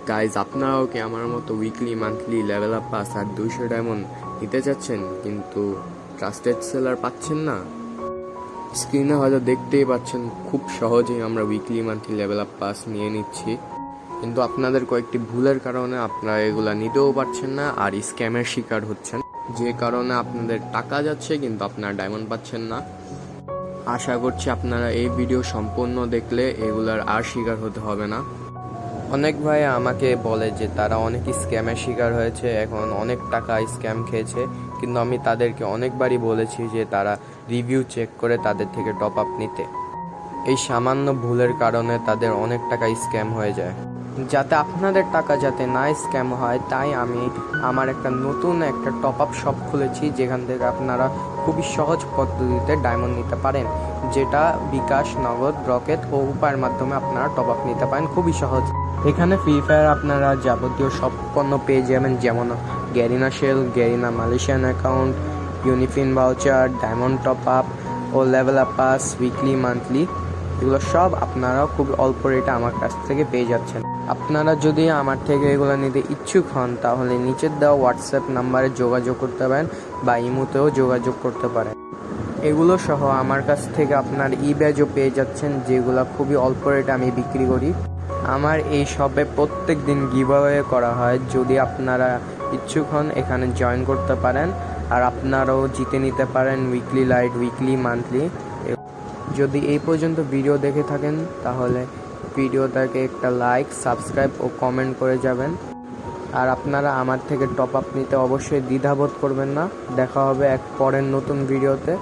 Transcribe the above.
Guys, আপনারাও কি আমার মতো weekly monthly level up pass আর 200 ডায়মন্ড নিতে চাচ্ছেন কিন্তু ট্রাস্টেড সেলার পাচ্ছেন না? স্ক্রিনে হয়তো দেখতেই পাচ্ছেন খুব সহজেই আমরা weekly monthly level up pass নিয়ে নিচ্ছি, কিন্তু আপনাদের কয়েকটি ভুলের কারণে আপনারা এগুলা নিতেও পারছেন না আর স্ক্যামের শিকার হচ্ছেন, যে কারণে আপনাদের টাকা যাচ্ছে কিন্তু আপনারা ডায়মন্ড পাচ্ছেন না। আশা করছি আপনারা এই ভিডিও সম্পূর্ণ দেখলে এগুলার আর শিকার হতে হবে না। অনেক ভাই আমাকে বলে যে তারা অনেক স্ক্যামের শিকার হয়েছে, এখন অনেক টাকা স্ক্যাম খেয়েছে, কিন্তু আমি তাদেরকে অনেকবারই বলেছি যে তারা রিভিউ চেক করে তাদের থেকে টপ আপ নিতে। এই সামান্য ভুলের কারণে তাদের অনেক টাকা স্ক্যাম হয়ে যায়। যাতে আপনাদের টাকা যাতে না স্ক্যাম হয় তাই আমি আমার নতুন একটা টপ আপ শপ খুলেছি, যেখান থেকে আপনারা খুবই সহজ পদ্ধতিতে ডায়মন্ড নিতে পারেন, যেটা বিকাশ, নগদ, রকেট ও উপায়ের মাধ্যমে আপনারা টপ আপ নিতে পারেন খুবই সহজ। এখানে ফ্রি ফায়ার আপনারা যাবতীয় সব পণ্য পেয়ে যাবেন, যেমন Garena shell, Garena Malaysian account, UniPin voucher, diamond top up ও level up pass, weekly monthly, এগুলো সব আপনারা খুব অল্প রেটে আমার কাছ থেকে পেয়ে যাচ্ছেন। আপনারা যদি আমার থেকে এগুলো নিতে ইচ্ছুক হন তাহলে নিচের দেওয়া হোয়াটসঅ্যাপ নাম্বারে যোগাযোগ করতে পারেন বা ইমোতেও যোগাযোগ করতে পারেন। এগুলো সহ আমার কাছ থেকে আপনার ব্যাজও পেয়ে যাচ্ছেন, যেগুলো খুবই অল্প রেটে আমি বিক্রি করি। আমার এই শপে প্রত্যেক দিন গিভঅ্যাওয়ে করা হয়, যদি আপনারা ইচ্ছুক হন এখানে জয়েন করতে পারেন আর আপনারাও জিতে নিতে পারেন উইকলি লাইট, উইকলি মান্থলি। যদি এই পর্যন্ত ভিডিও দেখে থাকেন তাহলে ভিডিওটাকে একটা লাইক, সাবস্ক্রাইব ও কমেন্ট করে যাবেন। আর আপনারা আমার থেকে টপ আপ নিতে অবশ্যই দ্বিধাবোধ করবেন না। দেখা হবে এক পরের নতুন ভিডিওতে।